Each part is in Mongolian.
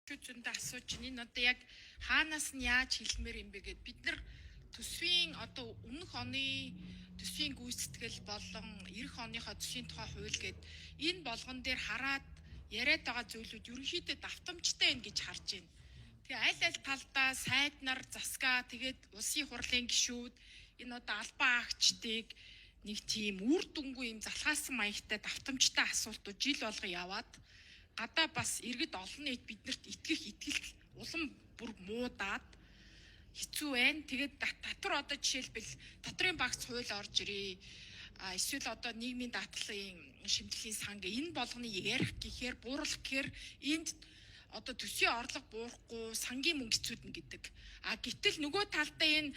Зөндөө асууж байна. Энэ одоо яг хаанаас нь яаж хэлмээр юм бэ гэд бид нар төсвийн одоо өмнөх оны төсвийн гүйцэтгэл болон эх оныхоо төсвийн тухай хууль гэд энэ болгон дээр хараад яриад байгаа зүйлүүд ерөнхийдөө давтамжтай байна гэж харж байна. Тэгээ аль талдаа сайд нар засгаа тэгээд улсын хурлын гишүүд энэ одоо албан агчдыг нэг тийм үр дүнгүй юм залхаасан маягтай давтамжтай асуултууд жил болго яваад гадаа бас иргэд олон нийт биднэрт итгэх итгэл улам бүр муудаад хэцүү байна. Тэгээд татвар одоо жишээлбэл татрын багц хууль орж ирээ. Эсвэл одоо нийгмийн даатгалын шимтгэлийн сан энэ болгоныг ярих гэхээр бууруулах гэхээр энд одоо төсвийн орлого буурахгүй сангийн мөнгө хэцүүднэ гэдэг. Гэтэл нөгөө талдаа энэ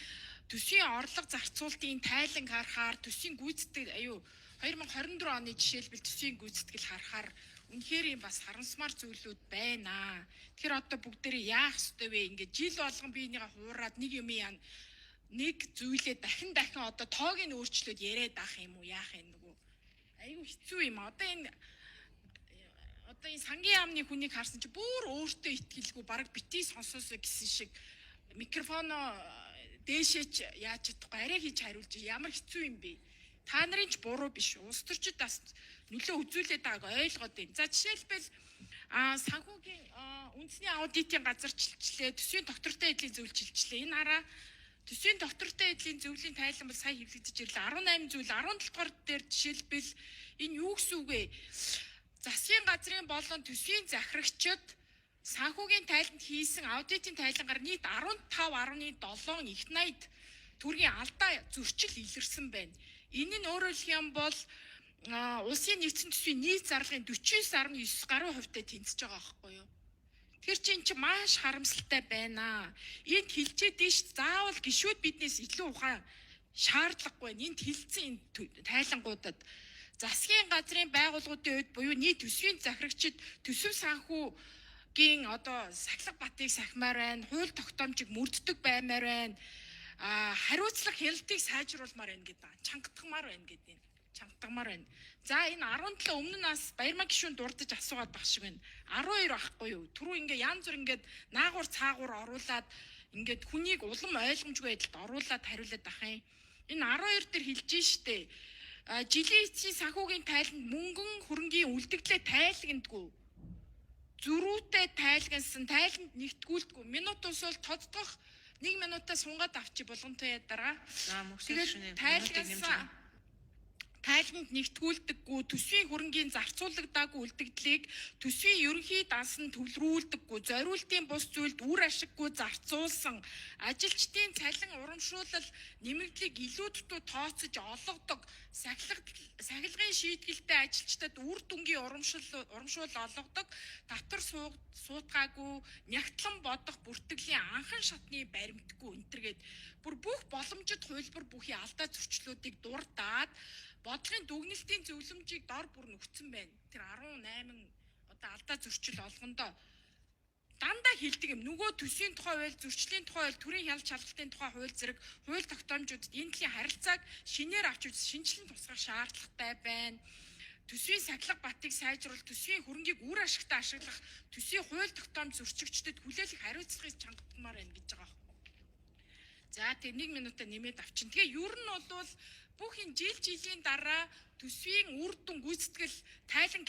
төсвийн орлого зарцуулалтын тайлан харахаар төсвийн гүйцэтгэл 2024 оны жишээлбэл төсвийн гүйцэтгэл харахаар үнэхээр юм бас харамсмар зүйлүүд байна. Тэгэхээр одоо бүгдээрээ яах ёстой вэ? Ингээд жил болгон би энийгээ хуураад нэг юм нэг зүйлээ дахин одоо тоог нь өөрчлөөд яриад авах юм уу? Яах юм нөгөө? Айгу хэцүү юм. Одоо энэ сангийн яамны хүнийг харсан чи бүр өөртөө итгэлгүй бараг битгий сонсоосоо гэсэн шиг микрофоно дээшээч яаж чадахгүй арай хийж хариулж ямар хэцүү юм бэ? Та нарын ч буруу биш. Улс төрчид бас нөлөө үзүүлээд байгааг ойлгоод байна. За жишээлбэл санхүүгийн үндэсний аудитын газарчлалчлээ, төсвийн доктортой эдлийн зөвлөлжилчлээ. Энэ хараа төсвийн доктортой эдлийн зөвлөлийн тайлан бол сая хэвлэгдэж ирлээ. 18 зүйл 17 дугаар дээр жишээлбэл энэ юу гэсэн үг вэ? Засгийн газрын болон төсвийн захирагчид санхүүгийн тайланд хийсэн аудитын тайлангаар нийт 15.7 их найд төгрөгийн алдаа зөрчил илэрсэн байна. Энэ нь өөрөөр хэлэх юм бол улсын нэгдсэн төсвийн нийт зарлагын 49.9 гаруй хувьтай тэнцэж байгаа байхгүй юу? Тэгэхээр чи энэ чи маш харамсалтай байна. Энд хэлчихэд нь ш заавал гишүүд биднээс илүү ухаан шаардлагагүй. Энд хэлсэн тайлангуудад засгийн газрын байгууллагуудын үед буюу нийт төсвийн захирагчид төсөв санхүүгийн одоо сахилга батыг сахимаар байна, хууль тогтоомжийг мөрддөг баймаар байна. Хариуцлага хяналтыг сайжруулмаар байна гэдэг. Чангатгамаар байна гэдэг. Чангатгамаар байна. За энэ 17 өмнө нь бас Баярмаа гишүүн дурдж асуугаад баг шиг байна. 12 байхгүй юу? Түрүү ингээ янз бүр ингээ наагур цаагур оруулаад ингээ хүнийг улам ойлгомжгүй байдалд оруулаад хариулаад ах юм. Энэ 12 дээр хэлж штэ. Жилийн эцсийн санхүүгийн тайланд мөнгөн хөрөнгийн үлдэгдлээ тайлагнадгүй. Зөрүүтэй тайлагнсан, тайланд нэгтгүүлдэггүй. Минут усвал тоцдох 1 минутаа сунгаад авчи болгонтой ядараа. Тэгээд тайланд нэгтгүүлдэггүй, төсвийн хөрөнгийн зарцуулагдаагүй үлдэгдлийг төсвийн ерөнхий дансанд төвлөрүүлдэггүй, зориултын бус зүйлд үр ашиггүй зарцуулсан, ажилчдын цалин урамшуулал нэмэгдлийг илүү дутуу тооцож олгодог, сахилгын шийтгэлтэй ажилчдад үр дүнгийн урамшуул олгодог, татвар суутгаагүй, нягтлан бодох бүртгэлийн анхан шатны баримтгүй энтергээд бүр бүх боломжит хувилбар бүхий алдаа зөрчлүүдийг дурдаад бодлогын дүгнэлтийн зөвлөмжийг дор бүр нөхцөн байна. Тэр 18 одоо алдаа зөрчил олгондоо дандаа хэлдэг юм. Нөгөө төсвийн тухай хууль, зөрчлийн тухай хууль, төрийн хяналт шалгалтын тухай хууль зэрэг хууль тогтоомжуудад энэ төрлийн харилцааг шинээр авч үз шинжилэн тусгах шаардлагатай байна. Төсвийн сахилга батыг сайжруулах, төсвийн хөрөнгийг үр ашигтай ашиглах, төсвийн хууль тогтоомж зөрчигчдөд хүлээлгэх хариуцлагыг чангатмаар байна гэж байгаа. За тэг 1 минутаа нэмээд авчин. Тэгээ ер нь бол бүх энэ жилийн дараа төсвийн үр дүн гүйцэтгэл тайлан